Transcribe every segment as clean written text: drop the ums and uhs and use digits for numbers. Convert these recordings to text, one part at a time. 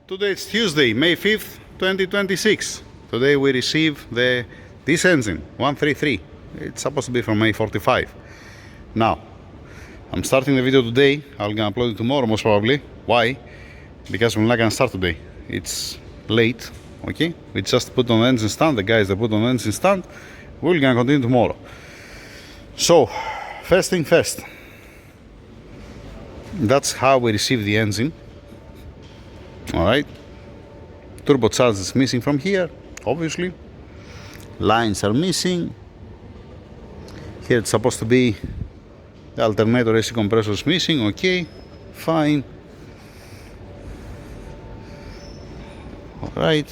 Today it's Tuesday, May 5th, 2026. Today we receive this engine, 133. It's supposed to be from May 45. Now, I'm starting the video today. I'm gonna upload it tomorrow most probably. Why? Because we're not gonna start today. It's late, okay? We just put on the engine stand, the guys that put on the engine stand. We're gonna continue tomorrow. So, first thing first. That's how we receive the engine. Alright, turbocharger is missing from here, obviously. Lines are missing. Here it's supposed to be the alternator AC compressor is missing. Okay, fine. Alright,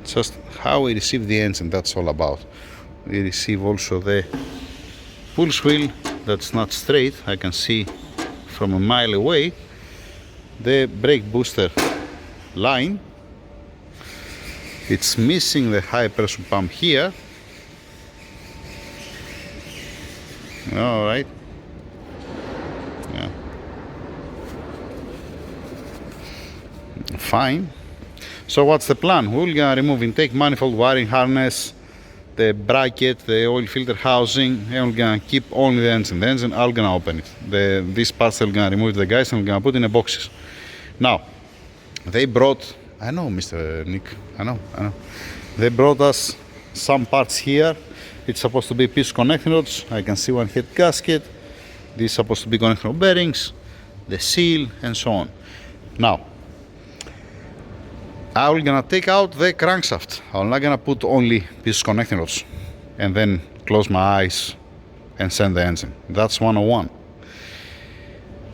just how we receive the engine, that's all about. We receive also the pulse wheel that's not straight. I can see from a mile away. The brake booster line, it's missing the high pressure pump here. All right, yeah, fine. So what's the plan? We're gonna remove intake manifold, wiring harness, the bracket, the oil filter housing, and we're gonna keep only the engine. The engine, I'm gonna open it. These parts I'm gonna remove the guys and we're gonna put in the boxes. Now, they brought, I know Mr. Nick, I know. They brought us some parts here. It's supposed to be piece connecting rods. I can see one head gasket. This is supposed to be connecting rod bearings, the seal, and so on. Now, I'm gonna take out the crankshaft. I'm not gonna put only piece connecting rods and then close my eyes and send the engine. That's 101.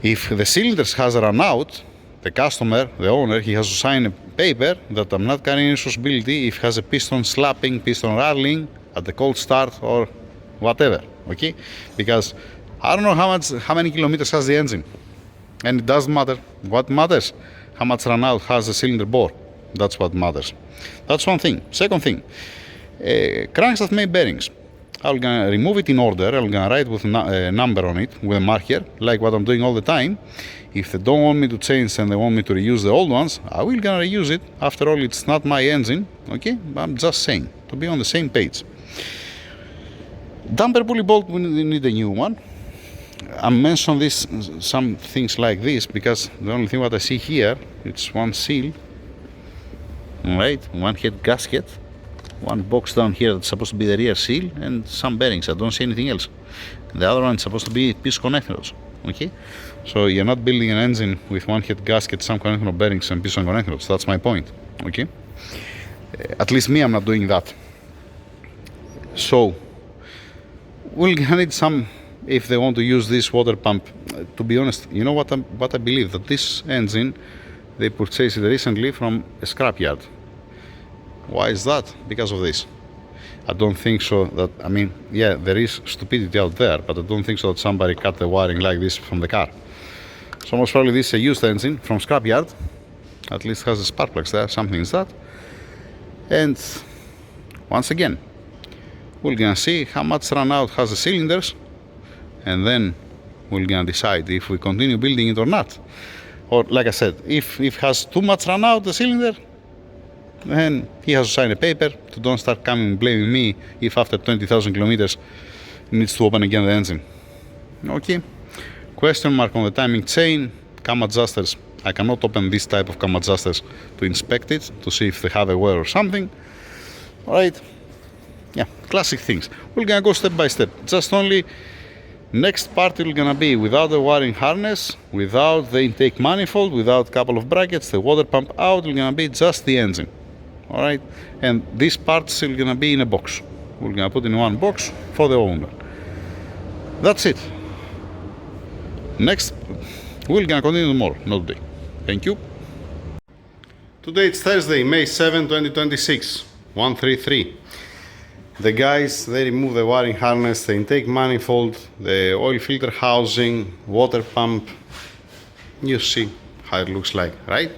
If the cylinders has run out, the customer, the owner, he has to sign a paper that I'm not carrying responsibility if it has a piston slapping, piston rattling at the cold start or whatever, okay? Because I don't know how many kilometers has the engine, and it doesn't matter. What matters? How much run out has the cylinder bore. That's what matters. That's one thing. Second thing, crankshaft main bearings. I'm gonna remove it in order. I'm gonna write with a number on it with a marker, like what I'm doing all the time. If they don't want me to change and they want me to reuse the old ones, I will gonna reuse it. After all, it's not my engine, okay? I'm just saying, to be on the same page. Damper pulley bolt, we need a new one. I mentioned this, some things like this, because the only thing what I see here, it's one seal, right? One head gasket, one box down here that's supposed to be the rear seal, and some bearings. I don't see anything else. The other one is supposed to be piece connectors. Okay, so you're not building an engine with one head gasket, some connector bearings, and piston connectors. That's my point. Okay, at least me, I'm not doing that. So we'll need some. If they want to use this water pump, to be honest, you know what I believe, that this engine they purchased it recently from a scrapyard. Why is that? Because of this. I don't think so that, I mean, yeah, there is stupidity out there, but I don't think so that somebody cut the wiring like this from the car. So most probably this is a used engine from scrapyard. At least has a spark plugs there, something is that. And once again, we're gonna see how much run out has the cylinders, and then we're gonna decide if we continue building it or not. Or like I said, if it has too much run out the cylinder, then he has to sign a paper to don't start coming and blaming me if after 20,000 kilometers he needs to open again the engine. Okay. Question mark on the timing chain, cam adjusters. I cannot open this type of cam adjusters to inspect it, to see if they have a wear or something. Alright. Yeah, classic things. We're gonna go step by step. Just only next part will gonna be without the wiring harness, without the intake manifold, without a couple of brackets, the water pump out, will gonna be just the engine. Alright, and these parts are gonna be in a box. We're gonna put in one box for the owner. That's it. Next, we're gonna continue tomorrow, not today. Thank you. Today it's Thursday, May 7, 2026, 133. The guys, they remove the wiring harness, the intake manifold, the oil filter housing, water pump. You see how it looks like, right?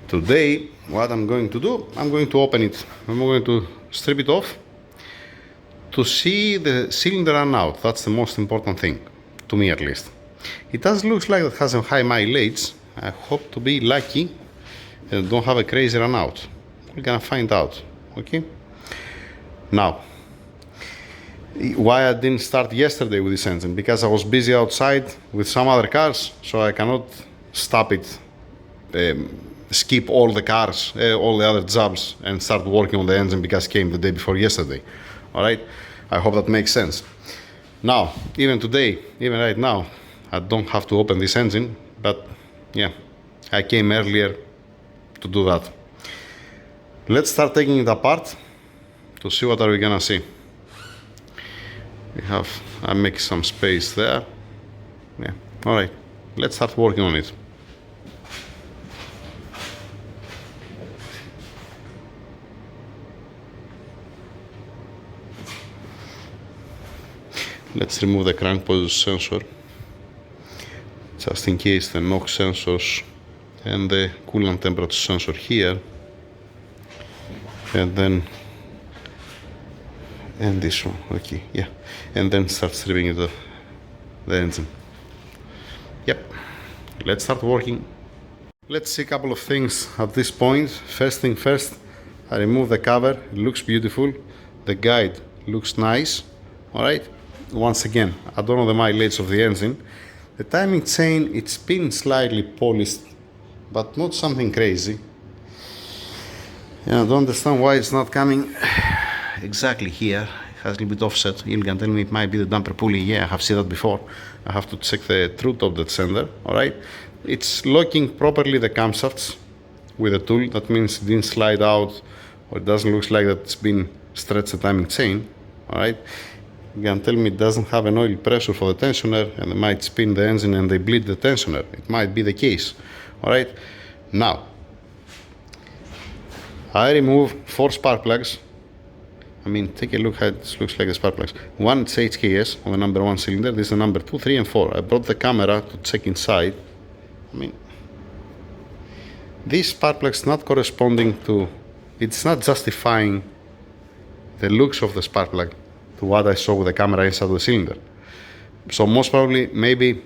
Today, what I'm going to do, I'm going to open it. I'm going to strip it off to see the cylinder run out. That's the most important thing, to me at least. It does look like it has a high mileage, I hope to be lucky and don't have a crazy run out. We're gonna find out, okay? Now, why I didn't start yesterday with this engine? Because I was busy outside with some other cars, so I cannot stop it, skip all the cars, all the other jobs, and start working on the engine because it came the day before yesterday. All right? I hope that makes sense. Now, even today, even right now, I don't have to open this engine, but yeah, I came earlier to do that. Let's start taking it apart to see what are we gonna see. I make some space there. Yeah, all right, let's start working on it. Let's remove the crank position sensor, just in case the NOx sensors and the coolant temperature sensor here, and then this one, okay, yeah, and then start stripping the engine. Yep, let's start working. Let's see a couple of things at this point. First thing first, I remove the cover. It looks beautiful. The guide looks nice. All right. Once again, I don't know the mileage of the engine. The timing chain, it's been slightly polished, but not something crazy. Yeah, I don't understand why it's not coming exactly here. It has a little bit offset. You can tell me it might be the damper pulley. Yeah, I have seen that before. I have to check the true top dead center. All right. It's locking properly the camshafts with a tool. That means it didn't slide out, or it doesn't look like that it's been stretched the timing chain. All right. You can tell me it doesn't have an oil pressure for the tensioner, and they might spin the engine and they bleed the tensioner. It might be the case. All right. Now, I remove 4 spark plugs. I mean, take a look how it looks like the spark plugs. One is HKS on the number 1 cylinder. This is the number 2, 3, and 4. I brought the camera to check inside. I mean, this spark plug is not corresponding to, it's not justifying the looks of the spark plug to what I saw with the camera inside the cylinder. So most probably, maybe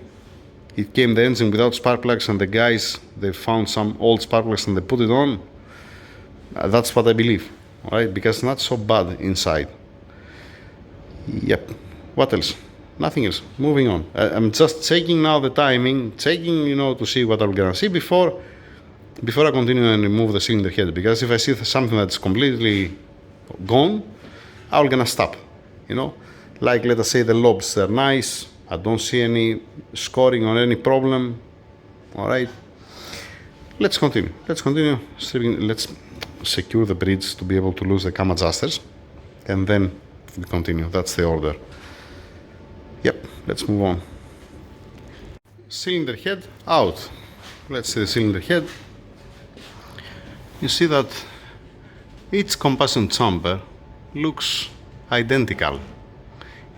it came the engine without spark plugs, and the guys, they found some old spark plugs and they put it on. That's what I believe, all right? Because it's not so bad inside. Yep. What else? Nothing else. Moving on. I'm just checking now the timing, checking, to see what I'm gonna see before I continue and remove the cylinder head. Because if I see something that's completely gone, I'm gonna stop. Like let us say the lobes, they're nice. I don't see any scoring or any problem. All right. Let's continue. Let's secure the bridge to be able to lose the cam adjusters, and then we continue. That's the order. Yep, let's move on. Cylinder head out. Let's see the cylinder head. You see that each combustion chamber looks identical.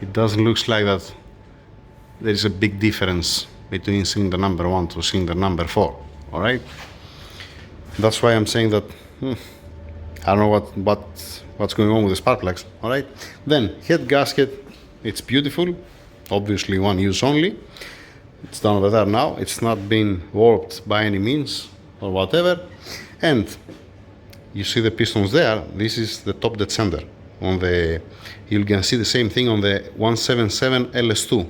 It doesn't look like that there is a big difference between cylinder number 1 to cylinder number 4. All right. That's why I'm saying that I don't know what's going on with the spark plugs. All right. Then head gasket, it's beautiful. Obviously one use only. It's done over there now. It's not been warped by any means or whatever. And you see the pistons there. This is the top dead center. You can see the same thing on the 177 LS2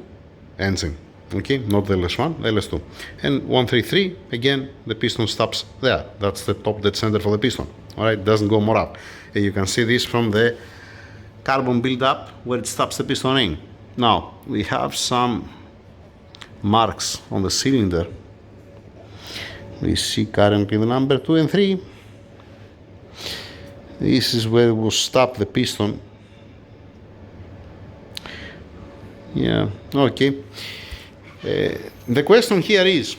engine. Okay, not the LS1, the LS2. And 133, again, the piston stops there. That's the top dead center for the piston. All right, doesn't go more up. And you can see this from the carbon build-up where it stops the piston in. Now, we have some marks on the cylinder. We see currently the number 2 and 3. This is where we'll stop the piston. Yeah, okay. The question here is,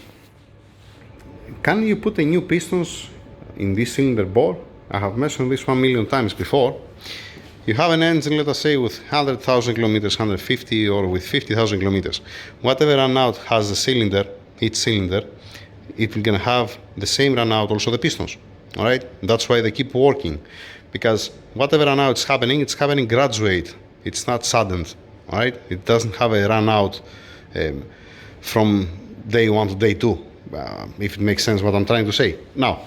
can you put a new pistons in this cylinder bore? I have mentioned this 1,000,000 times before. You have an engine, let us say, with 100,000 kilometers, 150, or with 50,000 kilometers. Whatever run out has the cylinder, each cylinder, it will gonna have the same run out also the pistons. All right, that's why they keep working, because whatever run out is happening, it's happening graduate. It's not sudden. All right, it doesn't have a run out from day 1 to day 2. if it makes sense what I'm trying to say. Now,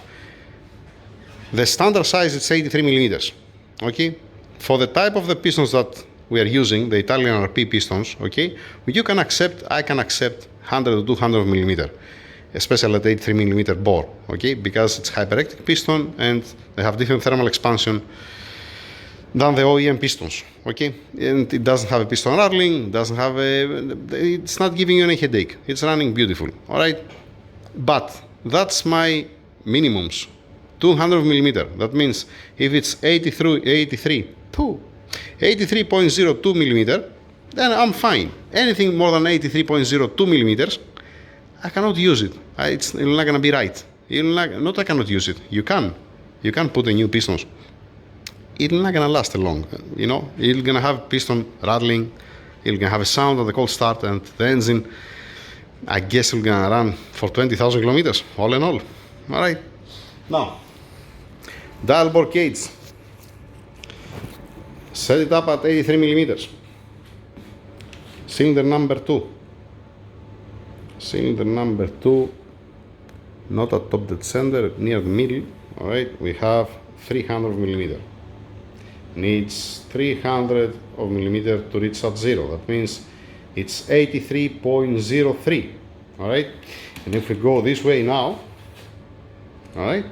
the standard size is 83 millimeters. Okay, for the type of the pistons that we are using, the Italian RP pistons, okay, I can accept 100 to 200 millimeter, especially at 83 millimeter bore, okay, because it's hyperelectric piston and they have different thermal expansion than the OEM pistons, okay, and it doesn't have a piston rattling, it's not giving you any headache, it's running beautiful, all right, but that's my minimums, 200 millimeter. That means if it's 83.02 millimeter, then I'm fine. Anything more than 83.02 millimeters, I cannot use it. It's not gonna be right. Not I cannot use it. You can put the new pistons. It's not gonna last long. You know, you're gonna have piston rattling. You're gonna have a sound at the cold start, and the engine, I guess, it's gonna run for 20,000 kilometers all in all. All right. Now, dial bore cage. Set it up at 83 millimeters. Cylinder number 2. Cylinder number 2, not at top dead center, near the middle. All right, we have 300 millimeter. Needs 300 of millimeter to reach at zero. That means it's 83.03. All right, and if we go this way now, all right,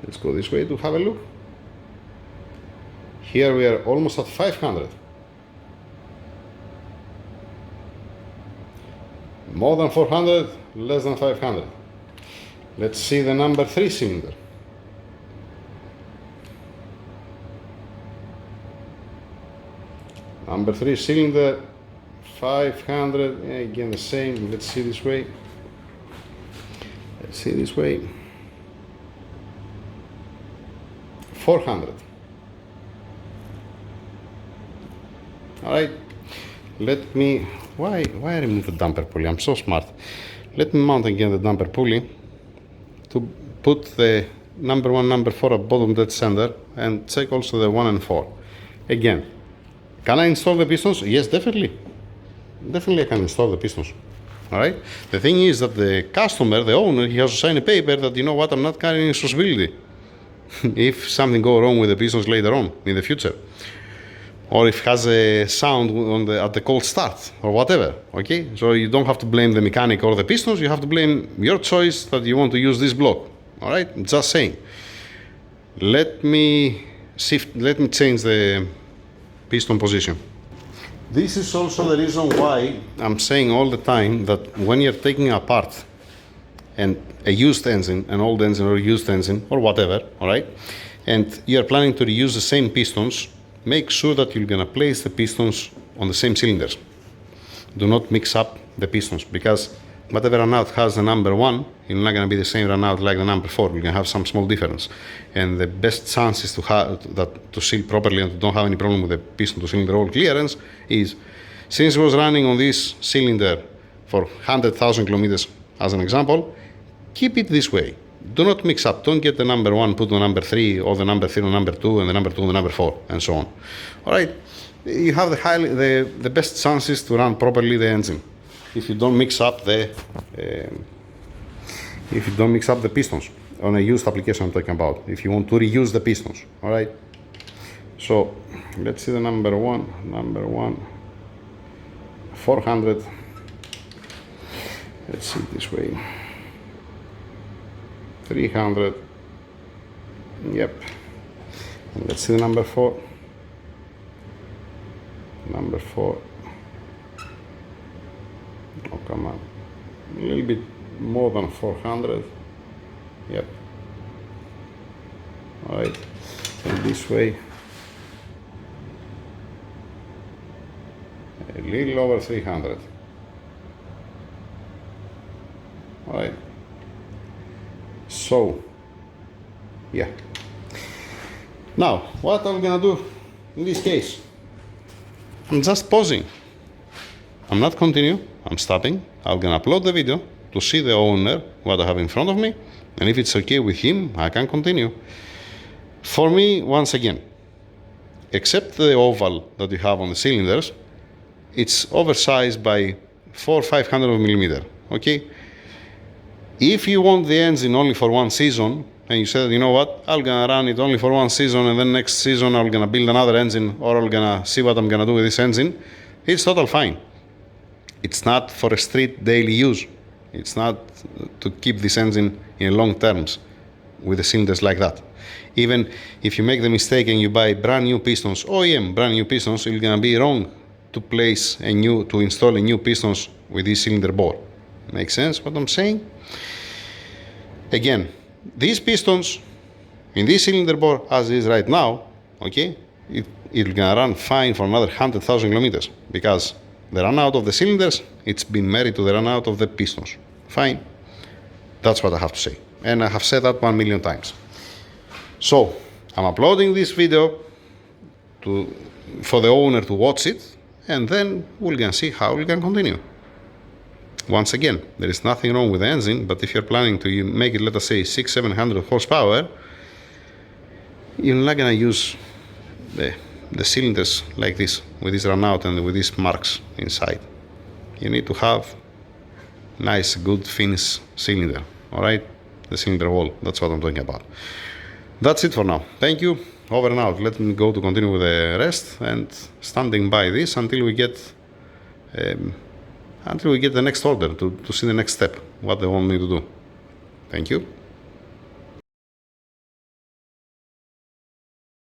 let's go this way to have a look. Here we are almost at 500. More than 400, less than 500. Let's see the number 3 cylinder. Number 3 cylinder, 500, again the same. Let's see this way. 400. All right, let me, why I remove the damper pulley? I'm so smart. Let me mount again the damper pulley to put the number 1, number 4 at bottom dead center and check also the 1 and 4. Again, can I install the pistons? Yes, definitely. Definitely I can install the pistons. All right. The thing is that the customer, the owner, he has to sign a paper that, you know what, I'm not carrying responsibility if something go wrong with the pistons later on in the future, or if it has a sound at the cold start or whatever. Okay, so you don't have to blame the mechanic or the pistons. You have to blame your choice that you want to use this block. All right, just saying. Let me change the piston position. This is also the reason why I'm saying all the time that when you're taking apart and a used engine, an old engine or a used engine or whatever, all right, and you're planning to reuse the same pistons, make sure that you're gonna place the pistons on the same cylinders. Do not mix up the pistons, because whatever runout has the number 1, it's not gonna be the same runout like the number 4. You're gonna have some small difference, and the best chances to seal properly and to don't have any problem with the piston to cylinder roll clearance is, since it was running on this cylinder for 100,000 kilometers as an example, keep it this way. Do not mix up. Don't get the number 1 put on number 3, or the number 3 on number 2, and the number 2 on the number 4, and so on. All right, you have the best chances to run properly the engine if you don't mix up the pistons on a used application I'm talking about. If you want to reuse the pistons, all right. So let's see the number 1, 400. Let's see it this way. 300. Yep. And let's see the number 4. Number 4. Oh, come on. A little bit more than 400. Yep. All right. And this way. A little over 300. All right. So, yeah. Now, what I'm gonna do in this case? I'm just pausing. I'm not continue. I'm stopping. I'm gonna upload the video to see the owner, what I have in front of me, and if it's okay with him, I can continue. For me, once again, except the oval that you have on the cylinders, it's oversized by 400-500 millimeter. Okay. If you want the engine only for one season, and you said, you know what, I'm gonna run it only for one season, and then next season I'm gonna build another engine, or I'm gonna see what I'm gonna do with this engine, it's total fine. It's not for a street daily use. It's not to keep this engine in long terms with the cylinders like that. Even if you make the mistake and you buy brand new pistons, OEM brand new pistons, it's gonna be wrong to install a new pistons with this cylinder bore. Make sense what I'm saying? Again, these pistons in this cylinder bore as is right now, okay, it's gonna run fine for another 100,000 kilometers because the run out of the cylinders, it's been married to the run out of the pistons. Fine. That's what I have to say. And I have said that 1 million times. So, I'm uploading this video for the owner to watch it, and then we're gonna see how we can continue. Once again, there is nothing wrong with the engine, but if you're planning to make it, let us say, 600-700 horsepower, you're not gonna use the cylinders like this, with this run out and with these marks inside. You need to have nice, good finish cylinder, all right? The cylinder wall, that's what I'm talking about. That's it for now. Thank you. Over and out. Let me go to continue with the rest and standing by this until we get the next order to see the next step, what they want me to do. Thank you.